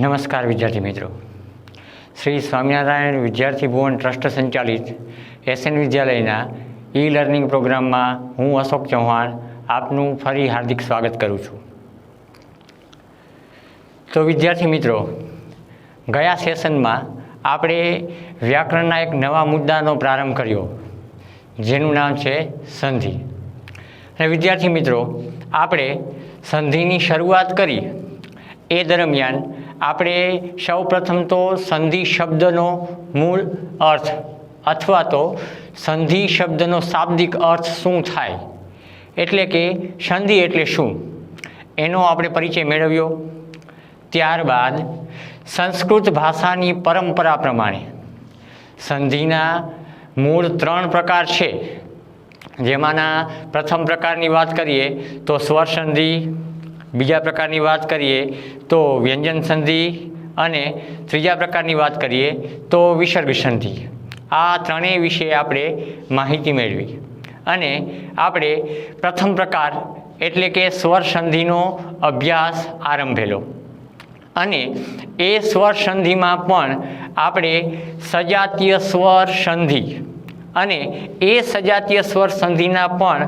નમસ્કાર વિદ્યાર્થી મિત્રો, શ્રી સ્વામિનારાયણ વિદ્યાર્થી ભુવન ટ્રસ્ટ સંચાલિત એસએન વિદ્યાલયના ઈ લર્નિંગ પ્રોગ્રામમાં હું અશોક ચૌહાણ આપનું ફરી હાર્દિક સ્વાગત કરું છું. તો વિદ્યાર્થી મિત્રો, ગયા સેશનમાં આપણે વ્યાકરણના એક નવા મુદ્દાનો પ્રારંભ કર્યો, જેનું નામ છે સંધિ. અને વિદ્યાર્થી મિત્રો, આપણે સંધિની શરૂઆત કરી એ દરમિયાન આપણે સૌપ્રથમ તો સંધિ શબ્દનો મૂળ અર્થ અથવા તો સંધિ શબ્દનો શાબ્દિક અર્થ શું થાય, એટલે કે સંધિ એટલે શું, એનો આપણે પરિચય મેળવ્યો. ત્યારબાદ સંસ્કૃત ભાષાની પરંપરા પ્રમાણે સંધિના મૂળ 3 પ્રકાર છે, જેમાંના પ્રથમ પ્રકારની વાત કરીએ તો સ્વર સંધિ, બીજા પ્રકારની વાત કરીએ તો વ્યંજન સંધિ અને ત્રીજા પ્રકારની વાત કરીએ તો વિસર્ગ સંધિ. આ ત્રણેય વિશે આપણે માહિતી મેળવી અને આપણે પ્રથમ પ્રકાર એટલે કે સ્વર સંધિનો અભ્યાસ આરંભેલો. અને એ સ્વર સંધિમાં પણ આપણે સજાતીય સ્વર સંધિ અને એ સજાતીય સ્વર સંધિના પણ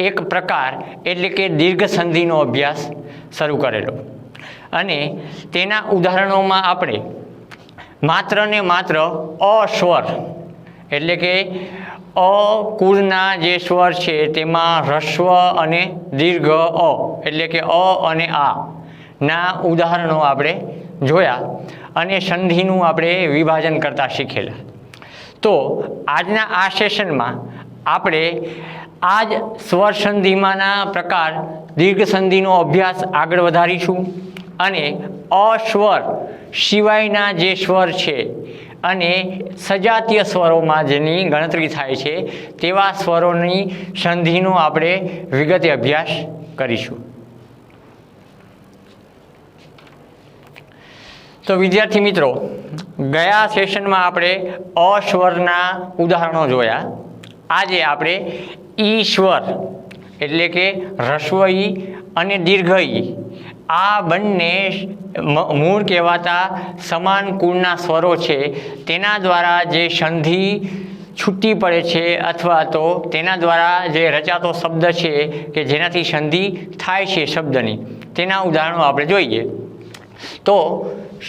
એક પ્રકાર એટલે કે દીર્ઘ સંધિનો અભ્યાસ શરૂ કરેલો. અને તેના ઉદાહરણોમાં આપણે માત્ર ને માત્ર અ સ્વર એટલે કે અ કુળના જે સ્વર છે તેમાં હ્રસ્વ અને દીર્ઘ અ એટલે કે અ અને આ ના ઉદાહરણો આપણે જોયા અને સંધિનું આપણે વિભાજન કરતા શીખેલા. તો આજના આ સેશનમાં આપણે આ જ સ્વર સંધિમાંના પ્રકાર દીર્ઘ સંધિનો અભ્યાસ આગળ વધારીશું અને અસ્વર સિવાયના જે સ્વર છે અને સજાતીય સ્વરોમાં જેની ગણતરી થાય છે તેવા સ્વરોની સંધિનો આપણે વિગતે અભ્યાસ કરીશું. તો વિદ્યાર્થી મિત્રો, ગયા સેશનમાં આપણે અસ્વરના ઉદાહરણો જોયા. આજે આપણે ઈ સ્વર એટલે કે હ્રસ્વ ઈ અને દીર્ઘ ઈ આ બંને મૂળ કહેવાતા સમાન કુળના સ્વરો છે, તેના દ્વારા જે સંધિ છૂટી પડે છે અથવા તો તેના દ્વારા જે રચાતો શબ્દ છે કે જેનાથી સંધિ થાય છે શબ્દની, તેના ઉદાહરણો આપણે જોઈએ. તો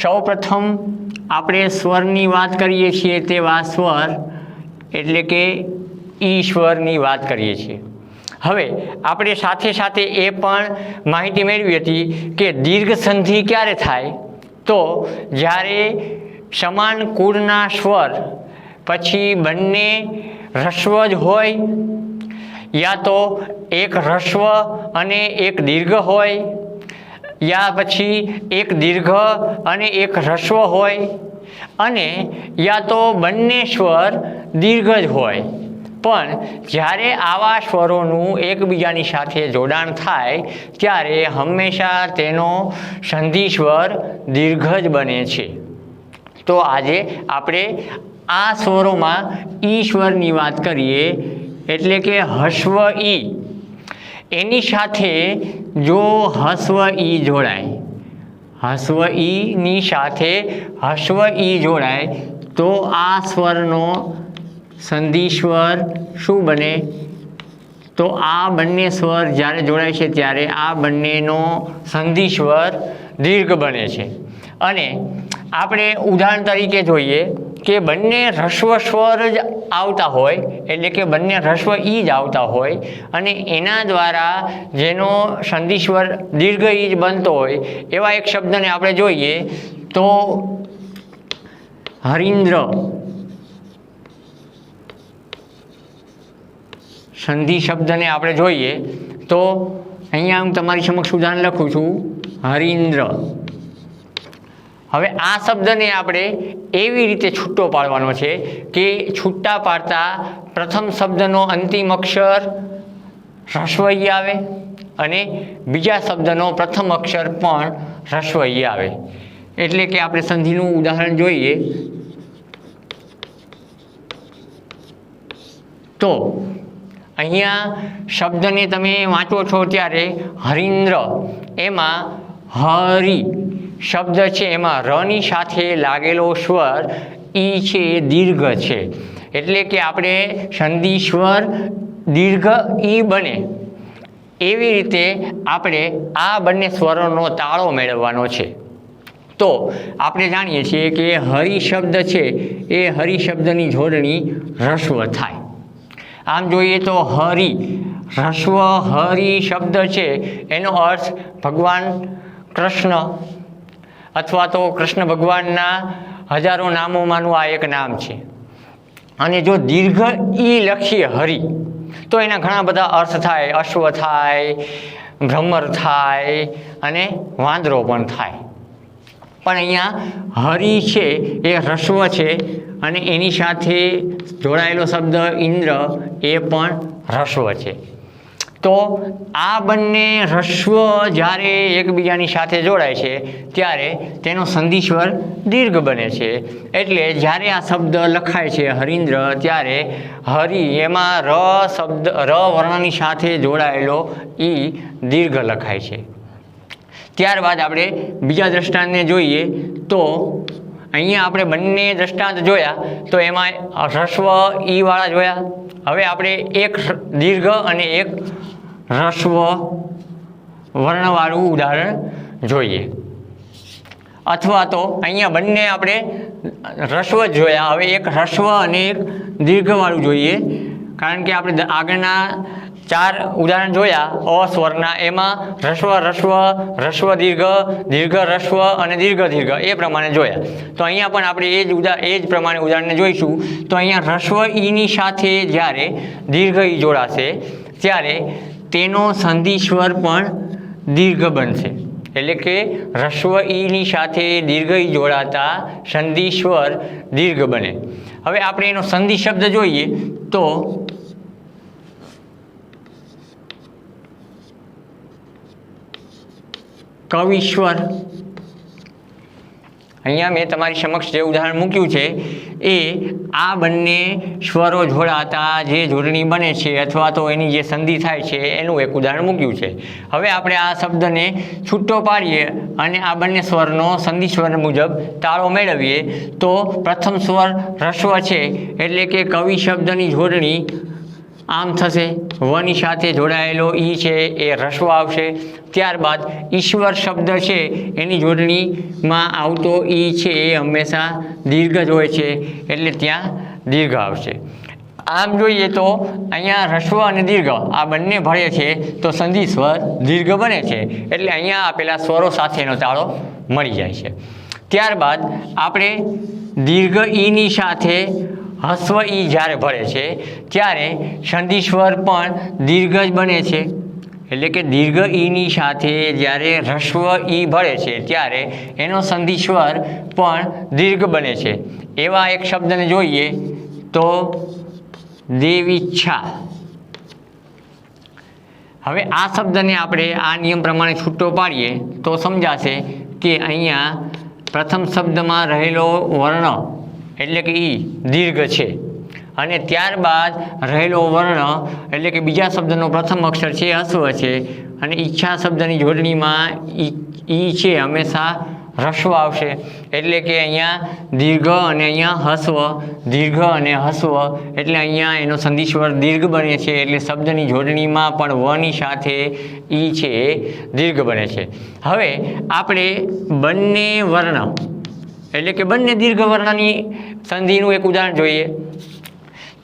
સૌપ્રથમ આપણે સ્વરની વાત કરીએ છીએ તેવા સ્વર એટલે કે ઈ સ્વરની વાત કરીએ છીએ. હવે આપણે સાથે સાથે એ પણ માહિતી મેળવી હતી કે દીર્ઘ સંધિ ક્યારે થાય, તો જ્યારે સમાન કુળના સ્વર પછી બંને હ્રસ્વ જ હોય, યા તો એક હ્રસ્વ અને એક દીર્ઘ હોય, યા પછી એક દીર્ઘ અને એક હ્રસ્વ હોય, અને યા તો બંને સ્વર દીર્ઘ જ હોય. પણ જ્યારે આવા સ્વરોનું એકબીજાની સાથે જોડાણ થાય ત્યારે હંમેશા તેનો સંધિ સ્વર દીર્ઘ જ બને છે. તો આજે આપણે આ સ્વરોમાં ઈ સ્વરની વાત કરીએ એટલે કે હસ્વ ઈ. એની સાથે જો હસ્વ ઈ જોડાય, હસ્વ ઈની સાથે હસ્વ ઈ જોડાય તો આ સ્વરનો સંધિ સ્વર શું બને, તો આ બંને સ્વર જ્યારે જોડાય છે ત્યારે આ બંનેનો સંધિ સ્વર દીર્ઘ બને છે. અને આપણે ઉદાહરણ તરીકે જોઈએ કે બંને હ્રસ્વ સ્વર જ આવતા હોય એટલે કે બંને હ્રસ્વ ઈ જ આવતા હોય અને એના દ્વારા જેનો સંધિ સ્વર દીર્ઘ ઈ જ બનતો હોય એવા એક શબ્દને આપણે જોઈએ તો હરીન્દ્ર. સંધિ શબ્દને આપણે જોઈએ તો અહીંયા હું તમારી સમક્ષ ઉદાહરણ લખું છું, હરીન્દ્ર. હવે આ શબ્દને આપણે એવી રીતે છૂટો પાડવાનો છે કે છૂટા પાડતા પ્રથમ શબ્દનો અંતિમ અક્ષર હ્રસ્વ ઈ આવે અને બીજા શબ્દનો પ્રથમ અક્ષર પણ હ્રસ્વ ઈ આવે. એટલે કે આપણે સંધિનું ઉદાહરણ જોઈએ તો અહીંયા શબ્દને તમે વાંચો છો ત્યારે હરીન્દ્ર, એમાં હરિ શબ્દ છે એમાં રની સાથે લાગેલો સ્વર ઈ છે એ દીર્ઘ છે, એટલે કે આપણે સંધિ સ્વર દીર્ઘ ઈ બને એવી રીતે આપણે આ બંને સ્વરોનો તાળો મેળવવાનો છે. તો આપણે જાણીએ છીએ કે હરિ શબ્દ છે એ હરિ શબ્દની જોડણી રસ્વ થાય. આમ જોઈએ તો હરિ રસ્વ હરિ શબ્દ છે એનો અર્થ ભગવાન કૃષ્ણ અથવા તો કૃષ્ણ ભગવાનના હજારો નામોમાંનું આ એક નામ છે. અને જો દીર્ઘ ઈ લખીએ હરિ તો એના ઘણા બધા અર્થ થાય, અશ્વ થાય, ભ્રમર થાય અને વાંદરો પણ થાય. પણ અહીંયા હરિ છે એ રસ્વ છે અને એની સાથે જોડાયેલો શબ્દ ઇન્દ્ર એ પણ રસ્વ છે. તો આ બંને રસ્વ જ્યારે એકબીજાની સાથે જોડાય છે ત્યારે તેનો સંધિ સ્વર દીર્ઘ બને છે. એટલે જ્યારે આ શબ્દ લખાય છે હરિન્દ્ર ત્યારે હરિ એમાં ર વર્ણની સાથે જોડાયેલો ઈ દીર્ઘ લખાય છે. ત્યારબાદ આપણે બીજા દ્રષ્ટાંતને જોઈએ તો અહીંયા આપણે બંને દ્રષ્ટાંત જોયા તો એમાં રસ્વ ઈવાળા જોયા. હવે આપણે એક દીર્ઘ અને એક રસ્વ વર્ણવાળું ઉદાહરણ જોઈએ. અથવા તો અહીંયા બંને આપણે રસ્વ જ જોયા, હવે એક રસ્વ અને એક દીર્ઘવાળું જોઈએ. કારણ કે આપણે આગળના 4 ઉદાહરણ જોયા અસ્વરના, એમાં રસ્વ રસ્વ, રસ્વ દીર્ઘ, દીર્ઘ રસ્વ અને દીર્ઘ દીર્ઘ એ પ્રમાણે જોયા. તો અહીંયા પણ આપણે એ જ પ્રમાણે ઉદાહરણને જોઈશું. તો અહીંયા રસ્વ ઈની સાથે જ્યારે દીર્ઘ ઈ જોડાશે ત્યારે તેનો સંધિ સ્વર પણ દીર્ઘ બનશે. એટલે કે રસ્વ ઈની સાથે દીર્ઘ ઈ જોડાતા સંધિ સ્વર દીર્ઘ બને. હવે આપણે એનો સંધિ શબ્દ જોઈએ તો કવિશ્વર. અહીંયા મેં તમારી સમક્ષ જે ઉદાહરણ મૂક્યું છે એ આ બંને સ્વરો જોડાતા જે જોડણી બને છે અથવા તો એની જે સંધિ થાય છે એનું એક ઉદાહરણ મૂક્યું છે. હવે આપણે આ શબ્દને છૂટો પાડીએ અને આ બંને સ્વરનો સંધિ સ્વર મુજબ તાળો મેળવીએ તો પ્રથમ સ્વર રસ્વ છે એટલે કે કવિ શબ્દની જોડણી આમ થશે, વની સાથે જોડાયેલો ઈ છે એ રસ્વ આવશે. ત્યારબાદ ઈશ્વર શબ્દ છે એની જોડણીમાં આવતો ઈ છે એ હંમેશા દીર્ઘ જ હોય છે એટલે ત્યાં દીર્ઘ આવશે. આમ જોઈએ તો અહીંયા રસ્વ અને દીર્ઘ આ બંને ભળે છે તો સંધિ સ્વર દીર્ઘ બને છે, એટલે અહીંયા આપેલા સ્વરો સાથેનો તાળો મળી જાય છે. ત્યારબાદ આપણે દીર્ઘ ઈની સાથે હસ્વ ઈ જ્યારે ભળે છે ત્યારે સંધિ સ્વર પણ દીર્ઘ જ બને છે. એટલે કે દીર્ઘ ઈની સાથે જ્યારે રસ્વ ઈ ભળે છે ત્યારે એનો સંધિ સ્વર પણ દીર્ઘ બને છે. એવા એક શબ્દને જોઈએ તો દેવીચ્છા. હવે આ શબ્દને આપણે આ નિયમ પ્રમાણે છૂટો પાડીએ તો સમજાશે કે અહીંયા પ્રથમ શબ્દમાં રહેલો વર્ણ એટલે કે ઈ દીર્ઘ છે અને ત્યારબાદ રહેલો વર્ણ એટલે કે બીજા શબ્દનો પ્રથમ અક્ષર છે હસ્વ છે અને ઈચ્છા શબ્દની જોડણીમાં ઈ છે હંમેશા રસ્વ આવશે. એટલે કે અહીંયા દીર્ઘ અને અહીંયા હસ્વ, દીર્ઘ અને હસ્વ એટલે અહીંયા એનો સંધિ સ્વર દીર્ઘ બને છે. એટલે શબ્દની જોડણીમાં પણ વની સાથે ઈ છે દીર્ઘ બને છે. હવે આપણે બંને વર્ણ એટલે કે બંને દીર્ઘ વર્ણની સંધિનું એક ઉદાહરણ જોઈએ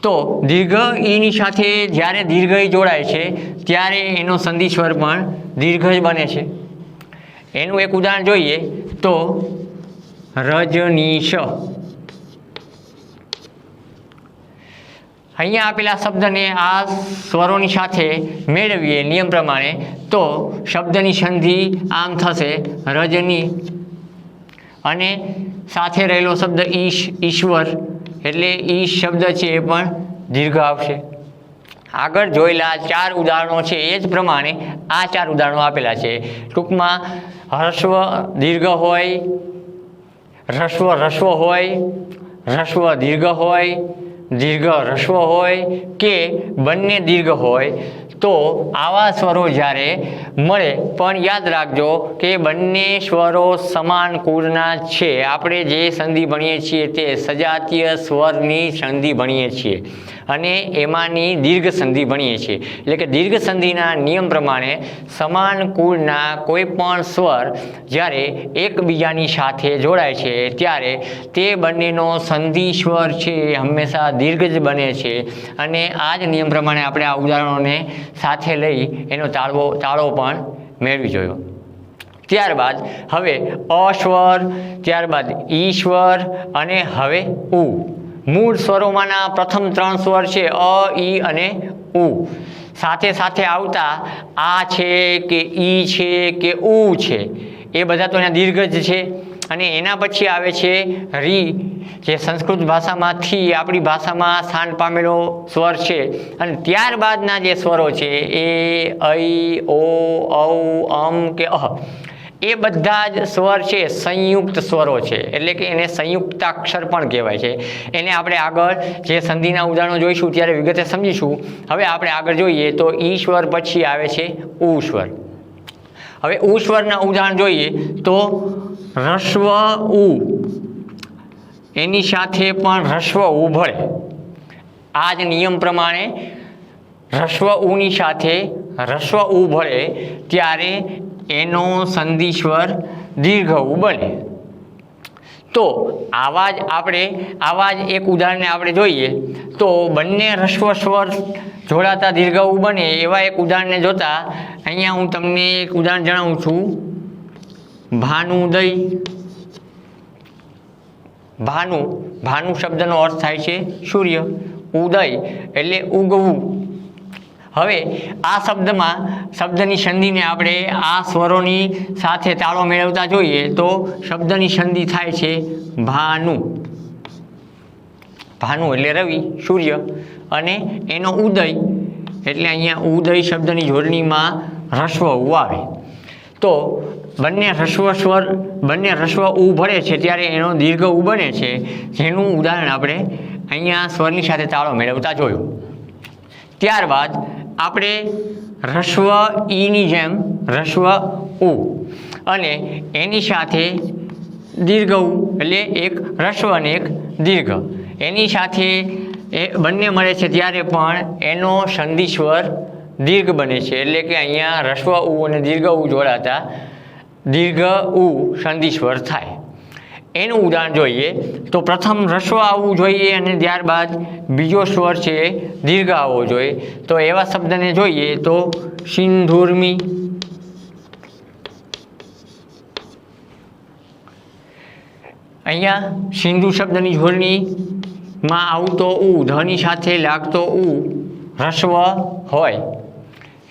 તો દીર્ઘ ઈની સાથે જ્યારે દીર્ઘ ઈ જોડાય છે ત્યારે એનો સંધિ સ્વર પણ દીર્ઘ જ બને છે. એનું એક ઉદાહરણ જોઈએ તો રજનીશ. અહીંયા આપેલા શબ્દને આ સ્વરોની સાથે મેળવીએ નિયમ પ્રમાણે તો શબ્દની સંધિ આમ થશે રજની અને સાથે રહેલો શબ્દ ઈશ, ઈશ્વર એટલે ઈશ શબ્દ છે એ પણ દીર્ઘ આવશે. આગળ જોયેલા 4 ઉદાહરણો છે એ જ પ્રમાણે આ 4 ઉદાહરણો આપેલા છે. ટૂંકમાં હસ્વ દીર્ઘ હોય, રસ્વ રસ્વ હોય, રસ્વ દીર્ઘ હોય, દીર્ઘ રસ્વ હોય કે બંને દીર્ઘ હોય તો આવા સ્વરો જ્યારે મળે, પણ યાદ રાખજો કે બંને સ્વરો સમાન કુળના છે. આપણે જે સંધિ ભણીએ છીએ તે સજાતીય સ્વરની સંધિ ભણીએ છીએ અને એમાંની દીર્ઘ સંધિ ભણીએ છીએ. એટલે કે દીર્ઘ સંધિના નિયમ પ્રમાણે સમાન કુળના કોઈ પણ સ્વર જ્યારે એકબીજાની સાથે જોડાય છે ત્યારે તે બંનેનો સંધિ સ્વર છે એ હંમેશા દીર્ઘ જ બને છે. અને આ જ નિયમ પ્રમાણે આપણે આ ઉદાહરણોને સાથે લઈ એનો તાળો પણ મેળવી જોયો. ત્યારબાદ હવે અ સ્વર, ત્યારબાદ ઈ સ્વર અને હવે ઉ. મૂળ સ્વરોમાંના પ્રથમ 3 સ્વર છે અ, ઈ અને ઉ. સાથે સાથે આવતા આ છે કે ઈ છે કે ઉ છે એ બધા તો એના દીર્ઘ જ છે. અને એના પછી આવે છે રી, જે સંસ્કૃત ભાષામાંથી આપણી ભાષામાં સ્થાન પામેલો સ્વર છે. અને ત્યારબાદના જે સ્વરો છે એ ઐ, ઓ, ઔ, અમ કે અહ, એ બધા જ સ્વર છે સંયુક્ત સ્વરો છે. એટલે કે એને સંયુક્તાક્ષર પણ કહેવાય છે. એને આપણે આગળ જે સંધિના ઉદાહરણો જોઈશું ત્યારે વિગતે સમજીશું. હવે આપણે આગળ જોઈએ તો ઈ સ્વર પછી આવે છે ઉ સ્વર. હવે ઉ સ્વરના ઉદાહરણ જોઈએ તો રસ્વ ઉ, એની સાથે પણ રસ્વ ઉ ભળે. આ જ નિયમ પ્રમાણે રસ્વ ઉની સાથે રસ્વ ઉ ભળે ત્યારે એનો સંધિ સ્વર દીર્ઘ ઉ બને. તો આવા જ એક ઉદાહરણને આપણે જોઈએ તો બંને રસ્વ સ્વર જોડાતા દીર્ઘ ઉ બને એવા એક ઉદાહરણને જોતા અહીંયા હું તમને એક ઉદાહરણ જણાવું છું. ભાનુદય. ભાનુ શબ્દનો અર્થ થાય છે સૂર્ય. ઉદય એટલે ઉગવું. હવે આ શબ્દની સંધિને આપણે આ સ્વરોની સાથે તાળો મેળવતા જોઈએ તો શબ્દની સંધિ થાય છે ભાનુ. ભાનુ એટલે રવિ, સૂર્ય, અને એનો ઉદય એટલે અહીંયા ઉદય શબ્દની જોડણીમાં રસ્વ ઉ આવે. તો બંને રસ્વ ઉ ભળે છે ત્યારે એનો દીર્ઘ ઉ બને છે, જેનું ઉદાહરણ આપણે અહીંયા સ્વરની સાથે તાળો મેળવતા જોયું. ત્યારબાદ આપણે રસ્વ ઈની જેમ રસ્વ ઉ અને એની સાથે દીર્ઘ ઉ એટલે એક રસ્વ અને એક દીર્ઘ, એની સાથે એ બંને મળે છે ત્યારે પણ એનો સંધિ સ્વર દીર્ઘ બને છે. એટલે કે અહીંયા રસ્વ ઉ અને દીર્ઘ ઉ જોડાતા દીર્ઘ ઉ સંધિ સ્વર થાય. એનું ઉદાહરણ જોઈએ તો પ્રથમ રસ્વ આવવું જોઈએ અને ત્યારબાદ બીજો સ્વર છે દીર્ઘ આવવો જોઈએ. તો એવા શબ્દને જોઈએ તો સિંધુર્મી. અહીંયા સિંધુ શબ્દની જોડણીમાં આવતો ઉ, ધની સાથે લાગતો ઉ રસ્વ હોય.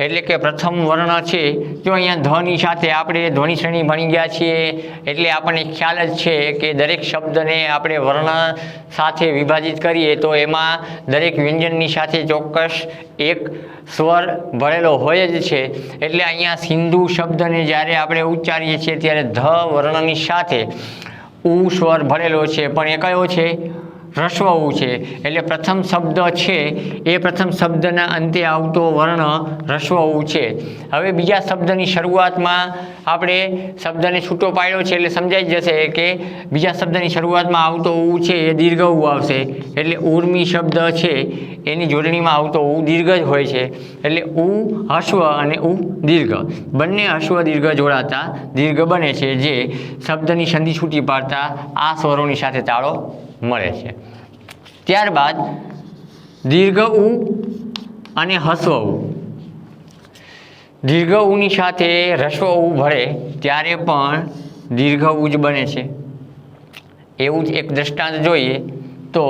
એટલે કે પ્રથમ વર્ણ છે. જો અહીંયા ધની સાથે આપણે ધ્વનિ શ્રેણી ભણી ગયા છીએ એટલે આપણને ખ્યાલ જ છે કે દરેક શબ્દને આપણે વર્ણ સાથે વિભાજિત કરીએ તો એમાં દરેક વ્યંજનની સાથે ચોક્કસ એક સ્વર ભળેલો હોય જ છે. એટલે અહીંયા સિંધુ શબ્દને જ્યારે આપણે ઉચ્ચારીએ છીએ ત્યારે ધ વર્ણની સાથે ઉ સ્વર ભળેલો છે, પણ એ કયો છે? રસ્વ ઉ છે. એટલે પ્રથમ શબ્દ છે એ પ્રથમ શબ્દના અંતે આવતો વર્ણ રસ્વ ઉ છે. હવે બીજા શબ્દની શરૂઆતમાં આપણે શબ્દને છૂટો પાડ્યો છે એટલે સમજાઈ જશે કે બીજા શબ્દની શરૂઆતમાં આવતો ઉ છે એ દીર્ઘ ઉ આવશે. એટલે ઉર્મી શબ્દ છે એની જોડણીમાં આવતો ઉ દીર્ઘ જ હોય છે. એટલે ઉ હસ્વ અને ઉ દીર્ઘ બંને હસ્વ દીર્ઘ જોડાતા દીર્ઘ બને છે, જે શબ્દની સંધિ છૂટી પાડતા આ સ્વરોની સાથે તાળો મળે છે. ત્યારબાદ દીર્ઘ ઉ અને હસ્વ ઉ. દીર્ઘ ઉની સાથે રસ્વ ઉ ભળે ત્યારે પણ દીર્ઘ ઉ જ બને છે. એવું જ એક દ્રષ્ટાંત જોઈએ તો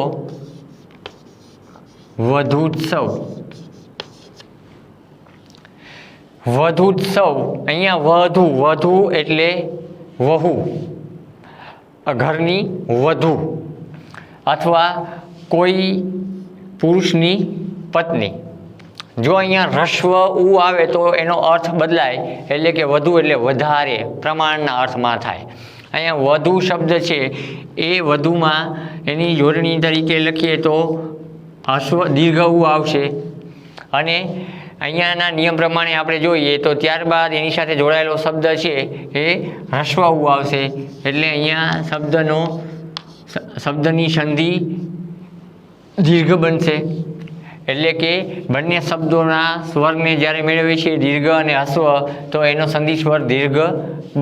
વધુત્સવ. અહીંયા વધુ એટલે વહુ, ઘરની વધુ અથવા કોઈ પુરુષની પત્ની. જો અહીંયા રસ્વ ઉ આવે તો એનો અર્થ બદલાય, એટલે કે વધુ એટલે વધારે પ્રમાણના અર્થમાં થાય. અહીંયા વધુ શબ્દ છે એ વધુમાં એની જોડણી તરીકે લખીએ તો દીર્ઘ ઉ આવશે અને અહીંયાના નિયમ પ્રમાણે આપણે જોઈએ તો ત્યારબાદ એની સાથે જોડાયેલો શબ્દ છે એ હ્રસ્વ ઉ આવશે, એટલે અહીંયા શબ્દની સંધિ દીર્ઘ બનશે, એટલે કે બંને શબ્દોના સ્વરને જ્યારે મેળવીએ છીએ દીર્ઘ અને હસ્વ તો એનો સંધિ સ્વર દીર્ઘ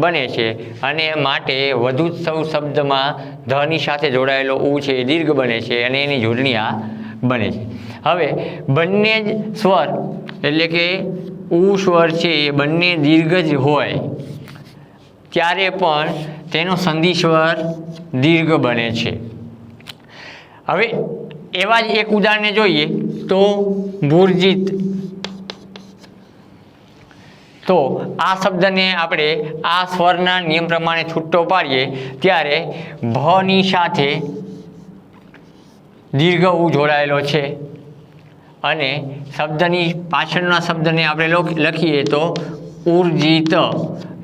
બને છે, અને માટે વધુ સૌ શબ્દમાં ધની સાથે જોડાયેલો ઉ છે એ દીર્ઘ બને છે અને એની જોડણી આ બને છે. હવે બંને જ સ્વર એટલે કે ઉ સ્વર છે એ બંને દીર્ઘ જ હોય ત્યારે પણ તેનો સંધિ સ્વર દીર્ઘ બને છે. હવે એવા જ એક ઉદાહરણને જોઈએ તો મૂર્જિત. તો આ શબ્દને આપણે આ સ્વરના નિયમ પ્રમાણે છૂટો પાડીએ ત્યારે ભની સાથે દીર્ઘ ઉ જોડાયેલો છે, અને શબ્દની પાછળના શબ્દને આપણે લખીએ તો ઉર્જિત,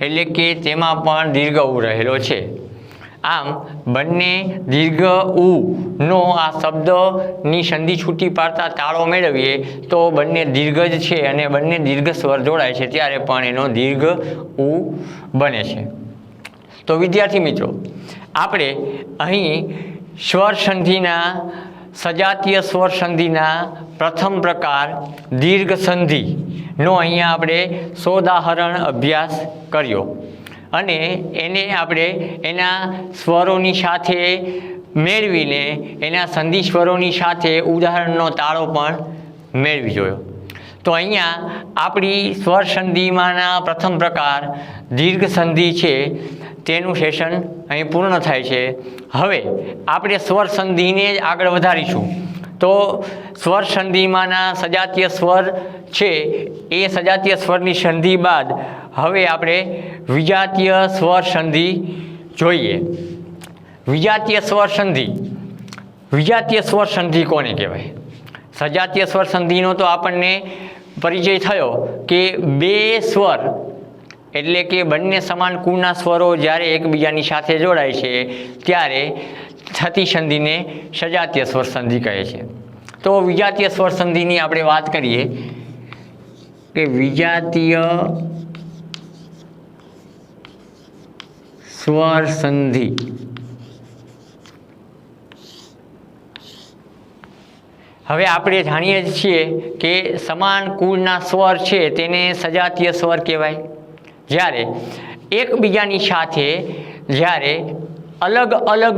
એટલે કે તેમાં પણ દીર્ઘ ઉ રહેલો છે. આમ બંને દીર્ઘ ઉનો આ શબ્દની સંધિ છૂટી પાડતા તાળો મેળવીએ તો બંને દીર્ઘ જ છે અને બંને દીર્ઘ સ્વર જોડાય છે ત્યારે પણ એનો દીર્ઘ ઉ બને છે. તો વિદ્યાર્થી મિત્રો, આપણે અહીં સ્વર સંધિના સજાતીય સ્વર સંધિના પ્રથમ પ્રકાર દીર્ઘ સંધિનો અહીંયા આપણે સોદાહરણ અભ્યાસ કર્યો, અને એને આપણે એના સ્વરોની સાથે મેળવીને એના સંધિ સ્વરોની સાથે ઉદાહરણનો તાળો પણ મેળવી જોયો. તો અહીંયા આપણી સ્વર સંધિમાંના પ્રથમ પ્રકાર દીર્ઘ સંધિ છે તેનું સેશન અહીં પૂર્ણ થાય છે. હવે આપણે સ્વર સંધિને જ આગળ વધારીશું. તો સ્વર સંધિમાંના સજાતીય સ્વર છે એ સજાતીય સ્વરની સંધિ બાદ હવે આપણે વિજાતીય સ્વર સંધિ જોઈએ. વિજાતીય સ્વર સંધિ, વિજાતીય સ્વર સંધિ કોને કહેવાય? સજાતીય સ્વર સંધિનો તો આપણને પરિચય થયો કે બે સ્વર એટલે કે બંને સમાન કુળના સ્વરો જ્યારે એકબીજાની સાથે જોડાય છે ત્યારે થતી સંધિને સજાતીય સ્વર સંધિ કહે છે. તો વિજાતીય સ્વર સંધિની આપણે વાત કરીએ કે વિજાતીય સ્વર સંધિ હવે આપણે જાણીએ છીએ કે સમાન કુળના સ્વર છે તેને સજાતીય સ્વર કહેવાય. જ્યારે એકબીજાની સાથે જ્યારે અલગ અલગ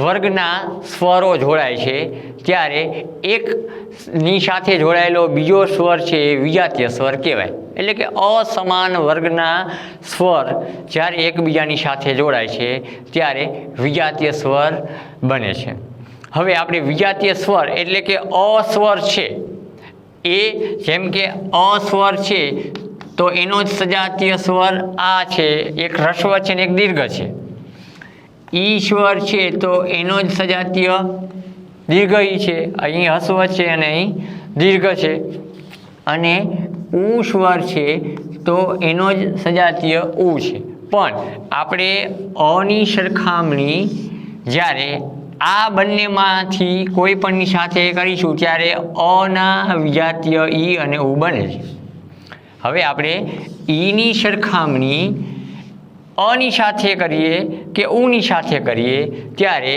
વર્ગના સ્વરો જોડાય છે ત્યારે એકની સાથે જોડાયેલો બીજો સ્વર છે એ વિજાતીય સ્વર કહેવાય. એટલે કે અસમાન વર્ગના સ્વર જ્યારે એકબીજાની સાથે જોડાય છે ત્યારે વિજાતીય સ્વર બને છે. હવે આપણે વિજાતીય સ્વર એટલે કે અસ્વર છે એ જેમ કે અસ્વર છે તો એનો જ સજાતીય સ્વર આ છે, એક હ્રસ્વ છે ને એક દીર્ઘ છે. ઈ સ્વર છે તો એનો જ સજાતીય દીર્ઘ ઈ છે, અહીં હસ્વ છે અને અહીં દીર્ઘ છે. અને ઉ સ્વર છે તો એનો જ સજાતીય ઉ છે. પણ આપણે અની સરખામણી જ્યારે આ બંનેમાંથી કોઈ પણની સાથે કરીશું ત્યારે અના વિજાતીય ઈ અને ઉ બને છે. હવે આપણે ઈની સરખામણી અની સાથે કરીએ કે ઉની સાથે કરીએ ત્યારે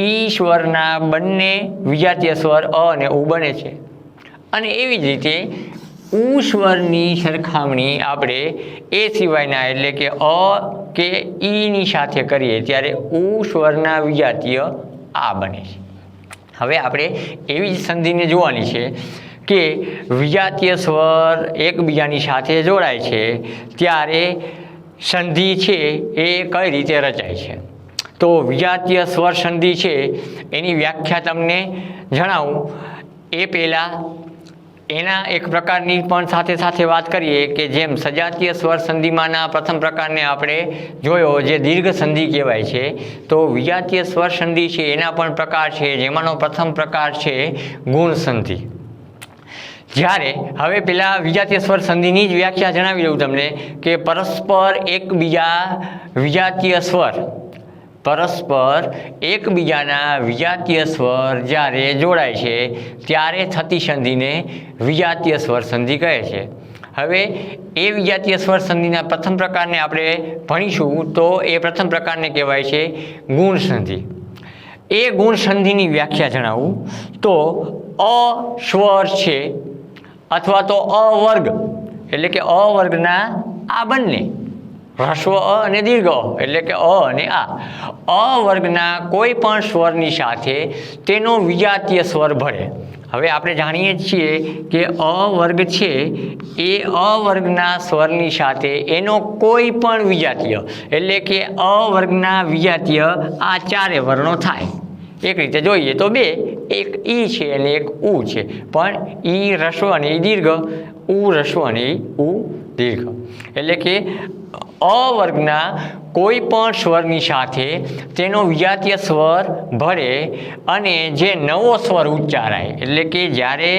ઈ સ્વરના બંને વિજાતીય સ્વર અ અને ઉ બને છે. અને એવી જ રીતે ઉ સ્વરની સરખામણી આપણે એ સિવાયના એટલે કે અ કે ઈની સાથે કરીએ ત્યારે ઉ સ્વરના વિજાતીય આ બને છે. હવે આપણે એવી જ સંધિને જોવાની છે કે વિજાતીય સ્વર એકબીજાની સાથે જોડાય છે ત્યારે સંધિ છે એ કઈ રીતે રચાય છે. તો વિજાતીય સ્વર સંધિ છે એની વ્યાખ્યા તમને જણાવું એ પહેલાં એના એક પ્રકારની પણ સાથે સાથે વાત કરીએ કે જેમ સજાતીય સ્વર સંધિમાંના પ્રથમ પ્રકારને આપણે જોયો જે દીર્ઘ સંધિ કહેવાય છે, તો વિજાતીય સ્વર સંધિ છે એના પણ પ્રકાર છે જેમાંનો પ્રથમ પ્રકાર છે ગુણ સંધિ. જ્યારે હવે પેલા વિજાતીય સ્વર સંધિની જ વ્યાખ્યા જણાવી દઉં તમને કે પરસ્પર એકબીજા વિજાતીય સ્વર પરસ્પર એકબીજાના વિજાતીય સ્વર જ્યારે જોડાય છે ત્યારે થતી સંધિને વિજાતીય સ્વર સંધિ કહે છે. હવે એ વિજાતીય સ્વર સંધિના પ્રથમ પ્રકારને આપણે ભણીશું તો એ પ્રથમ પ્રકારને કહેવાય છે ગુણ સંધિ. એ ગુણ સંધિની વ્યાખ્યા જણાવું તો અ સ્વર છે અથવા તો અવર્ગ એટલે કે અવર્ગના આ બંને હ્રસ્વ અ અને દીર્ઘ અ એટલે કે અ અને આ અવર્ગના કોઈ પણ સ્વરની સાથે તેનો વિજાતીય સ્વર ભળે. હવે આપણે જાણીએ છીએ કે અવર્ગ છે એ અવર્ગના સ્વરની સાથે એનો કોઈ પણ વિજાતીય એટલે કે અવર્ગના વિજાતીય આ ચારે વર્ણો થાય. એક રીતે જોઈએ તો બે, એક ઈ છે અને એક ઉ છે, પણ ઈ હ્રસ્વ અને ઈ દીર્ઘ, ઉ હ્રસ્વ અને ઈ ઉ દીર્ઘ. એટલે કે અવર્ગના કોઈ પણ સ્વરની સાથે તેનો વિજાતીય સ્વર ભળે અને જે નવો સ્વર ઉચ્ચારાય એટલે કે જ્યારે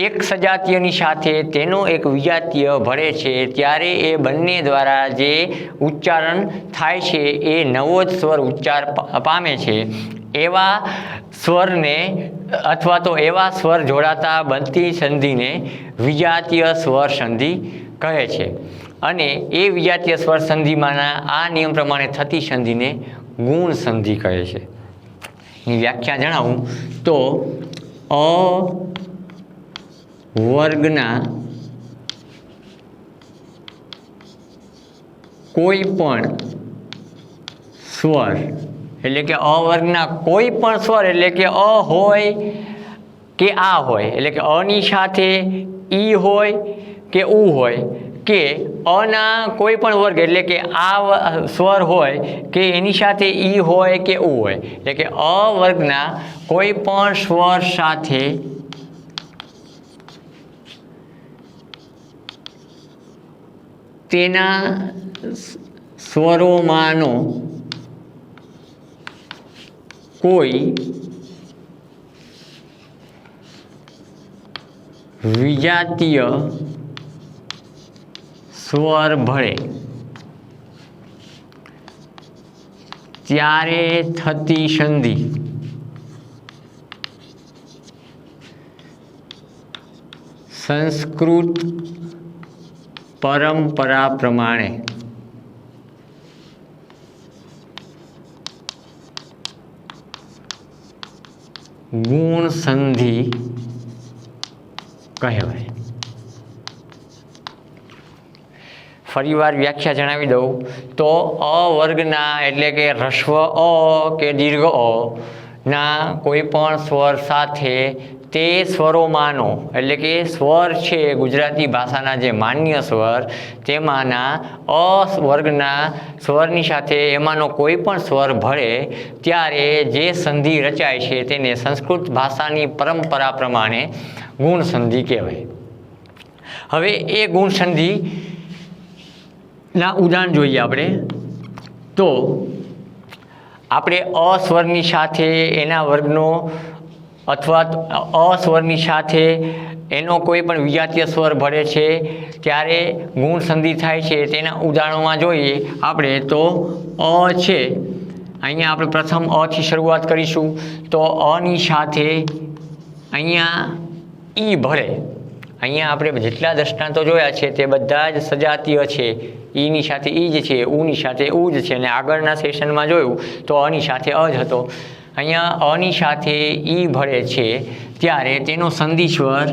એક સજાતીયની સાથે તેનો એક વિજાતીય ભળે છે ત્યારે એ બંને દ્વારા જે ઉચ્ચારણ થાય છે એ નવો જ સ્વર ઉચ્ચાર પામે છે. એવા સ્વરને અથવા તો એવા સ્વર જોડાતા બનતી સંધિને વિજાતીય સ્વર સંધિ કહે છે. અને એ વિજાતીય સ્વર સંધિમાંના આ નિયમ પ્રમાણે થતી સંધિને ગુણ સંધિ કહે છે. એની વ્યાખ્યા જણાવું તો અ વર્ગના કોઈ પણ સ્વર એટલે કે અવર્ગના કોઈ પણ સ્વર એટલે કે અ હોય કે આ હોય એટલે કે અની સાથે ઈ હોય કે ઉ હોય કે અના કોઈ પણ વર્ગ એટલે કે આ સ્વર હોય કે એની સાથે ઈ હોય કે ઉ હોય એટલે કે અ વર્ગના કોઈ પણ સ્વર સાથે તેના સ્વરોમાંનો કોઈ વિજાતીય સ્વર ભળે ત્યારે થતી સંધિ સંસ્કૃત પરંપરા પ્રમાણે ગુણ સંધિ કહેવાય. ફરીવાર વ્યાખ્યા જણાવી દઉં તો અવર્ગના એટલે કે હ્રસ્વ અ કે દીર્ઘ અ ના કોઈ પણ સ્વર સાથે તે સ્વરોમાંનો એટલે કે સ્વર છે ગુજરાતી ભાષાના જે માન્ય સ્વર તેમાંના અ વર્ગના સ્વરની સાથે એમાંનો કોઈ પણ સ્વર ભળે ત્યારે જે સંધિ રચાય છે તેને સંસ્કૃત ભાષાની પરંપરા પ્રમાણે ગુણ સંધિ કહેવાય. હવે એ ગુણ સંધિ ના ઉદાહરણ જોઈએ આપણે તો આપણે અ સ્વરની સાથે એના વર્ગનો અથવા અ સ્વરની સાથે એનો કોઈ પણ વિજાતીય સ્વર ભળે છે ત્યારે ગુણ સંધિ થાય છે. તેના ઉદાહરણોમાં જોઈએ આપણે તો અ છે, અહીંયા આપણે પ્રથમ અ થી શરૂઆત કરીશું તો અની સાથે અહીંયા ઈ ભળે. અહીંયા આપણે જેટલા દ્રષ્ટાંતો જોયા છે તે બધા જ સજાતીય છે. ઈની સાથે ઈ જ છે, ઉની સાથે ઉ જ છે અને આગળના સેશનમાં જોયું તો અની સાથે અ જ હતો. અહીંયા અની સાથે ઈ ભળે છે ત્યારે તેનો સંધિ સ્વર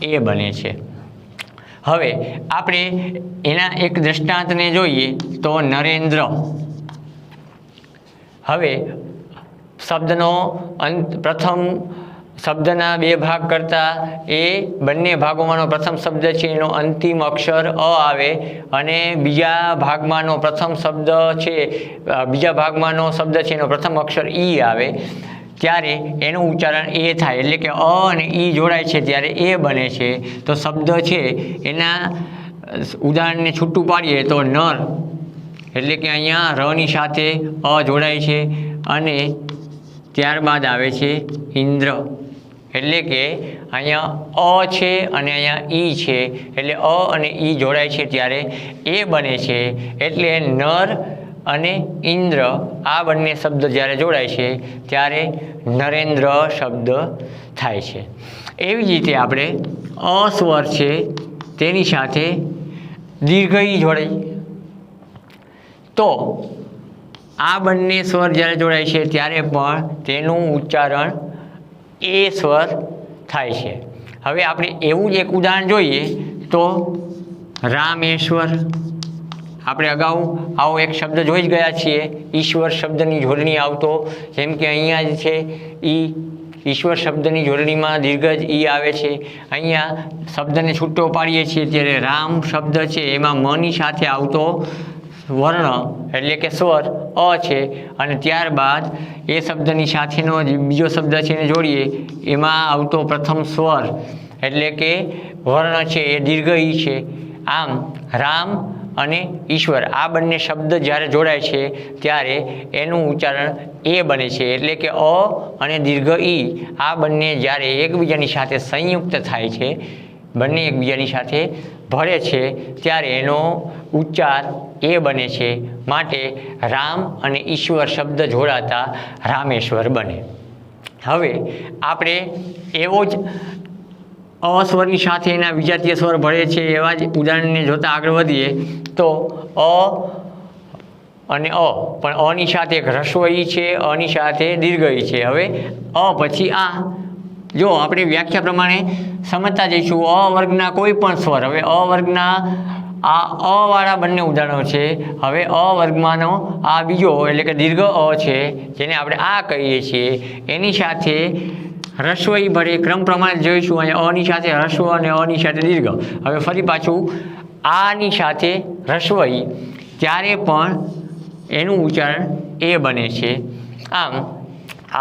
એ બને છે. હવે આપણે એના એક દ્રષ્ટાંતને જોઈએ તો નરેન્દ્ર. હવે શબ્દનો અંત પ્રથમ શબ્દના બે ભાગ કરતાં એ બંને ભાગોમાંનો પ્રથમ શબ્દ છે એનો અંતિમ અક્ષર અ આવે અને બીજા ભાગમાંનો પ્રથમ શબ્દ છે બીજા ભાગમાંનો શબ્દ છે એનો પ્રથમ અક્ષર ઈ આવે ત્યારે એનું ઉચ્ચારણ એ થાય એટલે કે અ અને ઈ જોડાય છે ત્યારે એ બને છે. તો શબ્દ છે એના ઉદાહરણને છૂટું પાડીએ તો નર એટલે કે અહીંયા રની સાથે અ જોડાય છે અને ત્યારબાદ આવે છે ઇન્દ્ર એટલે કે અહીંયા અ છે અને અહીંયા ઈ છે એટલે અ અને ઈ જોડાય છે ત્યારે એ બને છે. એટલે નર અને ઇન્દ્ર આ બંને શબ્દ જ્યારે જોડાય છે ત્યારે નરેન્દ્ર શબ્દ થાય છે. એવી જ રીતે આપણે અ સ્વર છે તેની સાથે દીર્ઘ ઈ જોડાય તો આ બંને સ્વર જ્યારે જોડાય છે ત્યારે પણ તેનું ઉચ્ચારણ એ સ્વર થાય છે. હવે આપણે એવું જ એક ઉદાહરણ જોઈએ તો રામેશ્વર. આપણે અગાઉ આવો એક શબ્દ જોઈ જ ગયા છીએ, ઈશ્વર શબ્દની જોડણી આવતો, જેમ કે અહીંયા જ છે ઈ, ઈશ્વર શબ્દની જોડણીમાં દીર્ઘ જ ઈ આવે છે. અહીંયા શબ્દને છૂટો પાડીએ છીએ ત્યારે રામ શબ્દ છે એમાં મની સાથે આવતો વર્ણ એટલે કે સ્વર અ છે, અને ત્યારબાદ એ શબ્દની સાથેનો બીજો શબ્દ છે એને જોડીએ એમાં આવતો પ્રથમ સ્વર એટલે કે વર્ણ છે એ દીર્ઘ ઈ છે. આમ રામ અને ઈશ્વર આ બંને શબ્દ જ્યારે જોડાય છે ત્યારે એનું ઉચ્ચારણ એ બને છે. એટલે કે અ અને દીર્ઘ ઈ આ બંને જ્યારે એકબીજાની સાથે સંયુક્ત થાય છે, બંને એકબીજાની સાથે ભળે છે ત્યારે એનો ઉચ્ચાર એ બને છે. માટે રામ અને ઈશ્વર શબ્દ જોડાતા રામેશ્વર બને. હવે આપણે એવો જ અ સ્વરની સાથે એના વિજાતીય સ્વર ભળે છે એવા જ ઉદાહરણને જોતા આગળ વધીએ તો અ અને અ, પણ અની સાથે એક હ્રસ્વ ઈ છે, અની સાથે દીર્ઘ ઈ છે. હવે અ પછી આ, જો આપણે વ્યાખ્યા પ્રમાણે સમજતા જઈશું, અ વર્ગના કોઈ પણ સ્વર, હવે અ વર્ગના આ અ વાળા બંને ઉદાહરણો છે. હવે અ વર્ગમાંનો આ બીજો એટલે કે દીર્ઘ અ છે જેને આપણે આ કહીએ છીએ, એની સાથે હ્રસ્વ ઈ ભળે. ક્રમ પ્રમાણે જોઈશું, અહીંયા અની સાથે હ્રસ્વ અને અની સાથે દીર્ઘ. હવે ફરી પાછું આની સાથે હ્રસ્વ ઈ ત્યારે પણ એનું ઉચ્ચારણ એ બને છે. આમ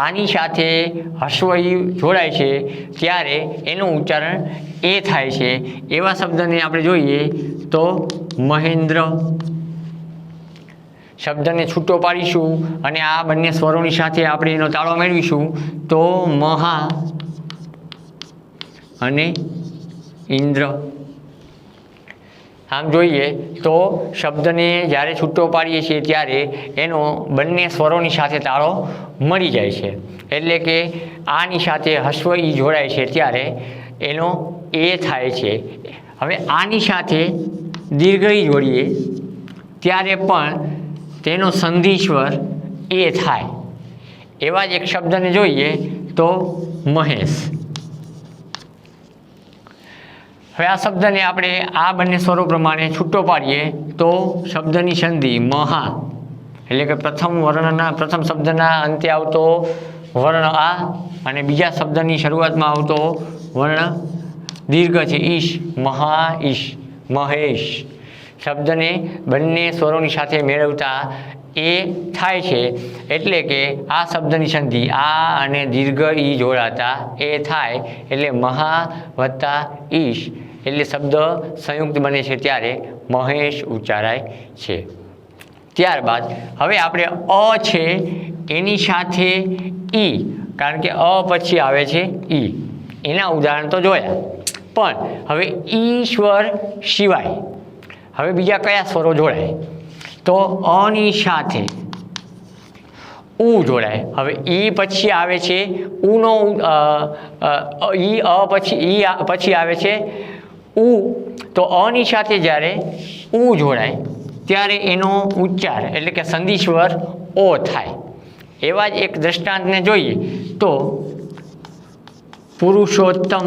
આની સાથે હ્રસ્વ ઈ જોડાય છે ત્યારે એનું ઉચ્ચારણ એ થાય છે. એવા શબ્દને આપણે જોઈએ તો મહેન્દ્ર શબ્દને છૂટો પાડીશું અને આ બંને સ્વરોની સાથે આપણે એનો તાળો મેળવીશું તો મહા અને ઇન્દ્ર. આમ જોઈએ તો શબ્દને જ્યારે છૂટો પાડીએ છીએ ત્યારે એનો બંને સ્વરોની સાથે તાળો મળી જાય છે. એટલે કે આની સાથે હ્રસ્વ ઈ જોડાય છે ત્યારે એનો એ થાય છે. હવે આની સાથે દીર્ઘ ઈ જોડીએ ત્યારે પણ તેનો સંધિ સ્વર એ થાય. એવા જ એક શબ્દને જોઈએ તો મહેશ. હવે આ શબ્દને આપણે આ બંને સ્વરો પ્રમાણે છૂટો પાડીએ તો શબ્દની સંધિ મહા એટલે કે પ્રથમ શબ્દના અંતે આવતો વર્ણ આ અને બીજા શબ્દની શરૂઆતમાં આવતો વર્ણ દીર્ઘ છે ઈશ, મહા ઈશ, મહેશ. શબ્દને બંને સ્વરોની સાથે મેળવતા એ થાય છે. એટલે કે આ શબ્દની સંધિ આ અને દીર્ઘ ઈ જોડાતા એ થાય એટલે મહા વત્તા ઈશ એટલે શબ્દ સંયુક્ત બને છે ત્યારે મહેશ ઉચ્ચારાય છે. ત્યારબાદ હવે આપણે અ છે એની સાથે ઈ, કારણ કે અ પછી આવે છે ઈ, એના ઉદાહરણ તો જોયા. પણ હવે ઈશ્વર સિવાય હવે બીજા કયા સ્વરો જોડાય તો અની સાથે ઉ જોડાય. હવે ઈ પછી આવે છે ઉનો ઈ અ પછી ઈ પછી આવે છે ઉ, તો અની સાથે જ્યારે ઉ જોડાય ત્યારે એનો ઉચ્ચાર એટલે કે સંધિ સ્વર ઓ થાય. એવા જ એક દ્રષ્ટાંતને જોઈએ તો પુરુષોત્તમ.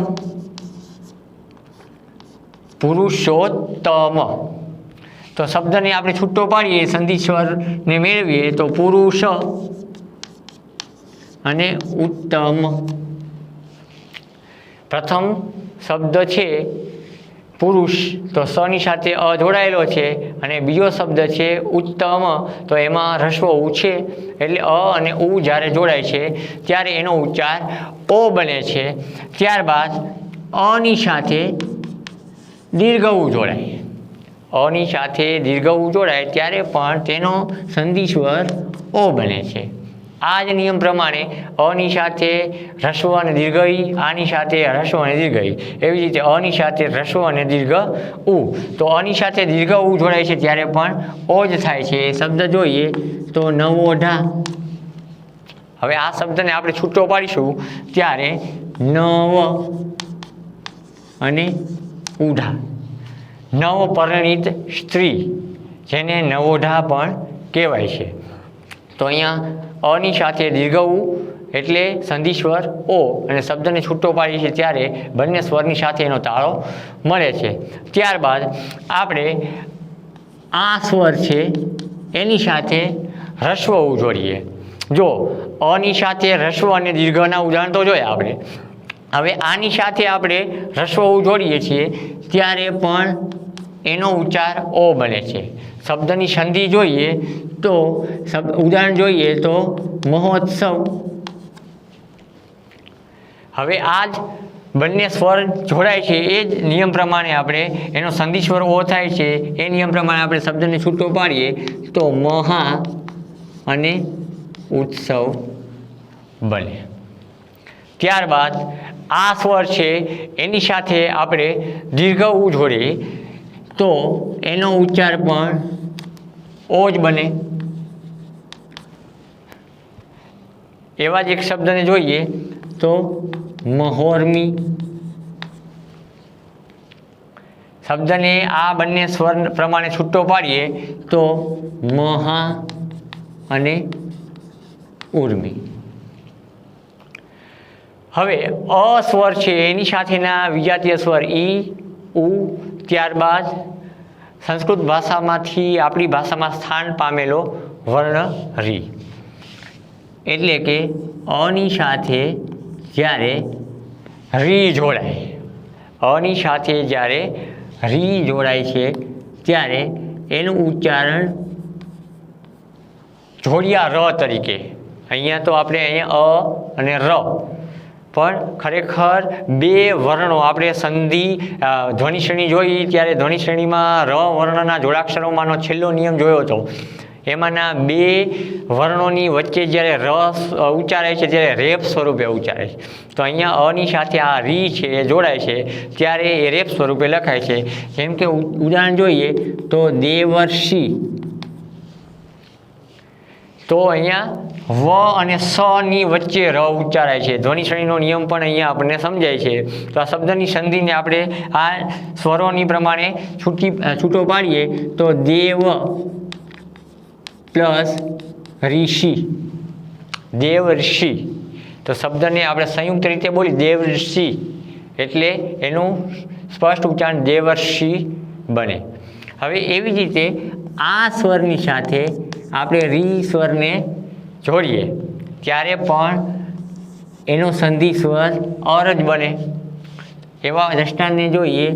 પુરુષોત્તમ તો શબ્દને આપણે છૂટો પાડીએ સંધિ સ્વરને મેળવીએ તો પુરુષ અને ઉત્તમ. પ્રથમ શબ્દ છે પુરુષ તો સની સાથે અ જોડાયેલો છે અને બીજો શબ્દ છે ઉત્તમ તો એમાં હ્રસ્વ ઉ છે એટલે અ અને ઉ જ્યારે જોડાય છે ત્યારે એનો ઉચ્ચાર ઓ બને છે. ત્યારબાદ અની સાથે દીર્ઘ ઉ જોડાય. અની સાથે દીર્ઘ ઉ જોડાય ત્યારે પણ તેનો સંધિ સ્વર ઓ બને છે. આ જ નિયમ પ્રમાણે અની સાથે હ્રસ્વ અને દીર્ઘ ઈ, આની સાથે હ્રસ્વ અને દીર્ઘ ઈ. એવી રીતે અની સાથે હ્રસ્વ અને દીર્ઘ ઉ. તો અની સાથે દીર્ઘ ઉ જોડાય છે ત્યારે પણ ઓ જ થાય છે. એ શબ્દ જોઈએ તો નવોઢા. હવે આ શબ્દને આપણે છૂટો પાડીશું ત્યારે નવ અને ઉઢા. નવપરિણીત સ્ત્રી, જેને નવોઢા પણ કહેવાય છે. તો અહીંયા અની સાથે દીર્ઘ ઉ એટલે સંધિ સ્વર ઓ, અને શબ્દને છૂટો પાડીએ છીએ ત્યારે બંને સ્વરની સાથે એનો તાળો મળે છે. ત્યારબાદ આપણે આ સ્વર છે એની સાથે હ્રસ્વ ઉ જોડીએ. જો અની સાથે હ્રસ્વ અને દીર્ઘના ઉદાહરણ તો જોયા આપણે. હવે આની સાથે આપણે હ્રસ્વ ઉ જોડીએ છીએ ત્યારે પણ એનો ઉચ્ચાર ઓ બને છે. શબ્દની સંધિ જોઈએ તો ઉદાહરણ જોઈએ તો મહોત્સવ. હવે આ જ બંને સ્વર જોડાય છે એ જ નિયમ પ્રમાણે આપણે એનો સંધિ સ્વર ઓ થાય છે એ નિયમ પ્રમાણે આપણે શબ્દને છૂટો પાડીએ તો મહા અને ઉત્સવ બને. ત્યારબાદ આ સ્વર છે એની સાથે આપણે દીર્ઘ ઉ જોડીએ તો એનો ઉચ્ચાર પણ ઓ જ બને. એવા જ એક શબ્દને જોઈએ તો મહોર્મી. શબ્દને આ બંને સ્વર પ્રમાણે છૂટો પાડીએ તો મહા અને ઉર્મી. હવે અ સ્વર છે એની સાથેના વિજાતીય સ્વર ઈ, ઉ, ત્યારબાદ સંસ્કૃત ભાષામાંથી આપણી ભાષામાં સ્થાન પામેલો વર્ણ રી. એટલે કે અની સાથે જ્યારે રી જોડાય, અની સાથે જ્યારે રી જોડાય છે ત્યારે એનું ઉચ્ચારણ જોડિયા ર તરીકે. અહીંયા તો આપણે અહીંયા અ અને ર, પણ ખરેખર બે વર્ણો આપણે સંધિ ધ્વનિ શ્રેણી જોઈ ત્યારે ધ્વનિ શ્રેણીમાં ર વર્ણના જોડાક્ષરોમાંનો છેલ્લો નિયમ જોયો હતો. એમાંના બે વર્ણોની વચ્ચે જ્યારે ર ઉચ્ચારાય છે ત્યારે રેપ સ્વરૂપે ઉચ્ચારાય છે. તો અહીંયા અની સાથે આ રી છે એ જોડાય છે ત્યારે એ રેપ સ્વરૂપે લખાય છે. જેમ કે ઉદાહરણ જોઈએ તો દેવર્ષિ. તો અહીંયા વ અને સ ની વચ્ચે ર ઉચ્ચારાય છે. ધ્વનિ શ્રેણીનો નિયમ પણ અહીંયા આપણને સમજાય છે. તો આ શબ્દની સંધિને આપણે આ સ્વરોની પ્રમાણે છૂટો પાડીએ તો દેવ પ્લસ ઋષિ, દેવર્ષિ. તો શબ્દને આપણે સંયુક્ત રીતે બોલી દેવર્ષિ એટલે એનું સ્પષ્ટ ઉચ્ચારણ દેવર્ષિ બને. હવે એવી જ રીતે આ સ્વરની સાથે આપણે રી સ્વરને જોડીએ ત્યારે પણ એનો સંધિ સ્વર અર જ બને. એવા દ્રષ્ટાંતને જોઈએ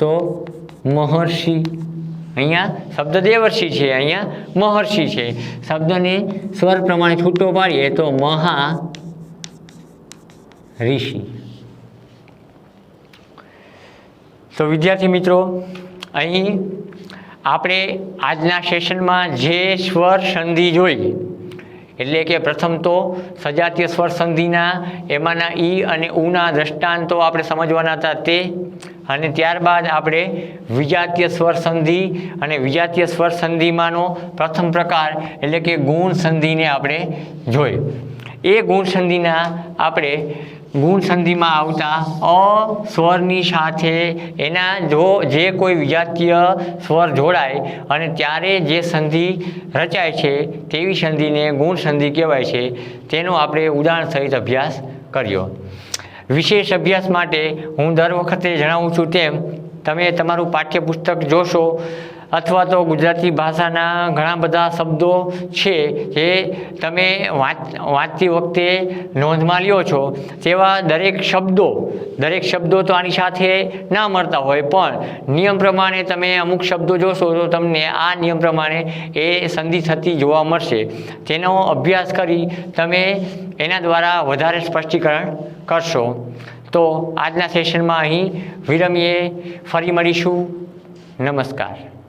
તો મહર્ષિ. અહીંયા શબ્દ દેવર્ષિ છે, અહીંયા મહર્ષિ છે. શબ્દને સ્વર પ્રમાણે છૂટો પાડીએ તો મહા ઋષિ. તો વિદ્યાર્થી મિત્રો, અહીં આપણે આજના સેશનમાં જે સ્વર સંધિ જોઈ એટલે કે પ્રથમ તો સજાતીય સ્વર સંધિના એમાંના ઈ અને ઉના દ્રષ્ટાંતો આપણે સમજવાના હતા તે, અને ત્યારબાદ આપણે વિજાતીય સ્વર સંધિ અને વિજાતીય સ્વર સંધિમાંનો પ્રથમ પ્રકાર એટલે કે ગુણ સંધિને આપણે જોઈ. એ ગુણ સંધિના આપણે ગુણ સંધિમાં આવતા અ સ્વરની સાથે એના જે કોઈ વિજાતીય સ્વર જોડાય અને ત્યારે જે સંધિ રચાય છે તેવી સંધિને ગુણ સંધિ કહેવાય છે. તેનો આપણે ઉદાહરણ સહિત અભ્યાસ કર્યો. વિશેષ અભ્યાસ માટે હું દર વખતે જણાવું છું તેમ તમે તમારું પાઠ્યપુસ્તક જોશો અથવા તો ગુજરાતી ભાષાના ઘણા બધા શબ્દો છે જે તમે વાંચતી વખતે નોંધમાં લ્યો છો તેવા દરેક શબ્દો તો આની સાથે ના મળતા હોય, પણ નિયમ પ્રમાણે તમે અમુક શબ્દો જોશો તો તમને આ નિયમ પ્રમાણે એ સંધિ થતી જોવા મળશે. તેનો અભ્યાસ કરી તમે એના દ્વારા વધારે સ્પષ્ટીકરણ કરશો. તો આજના સેશનમાં અહીં વિરમીએ. ફરી મળીશું. નમસ્કાર.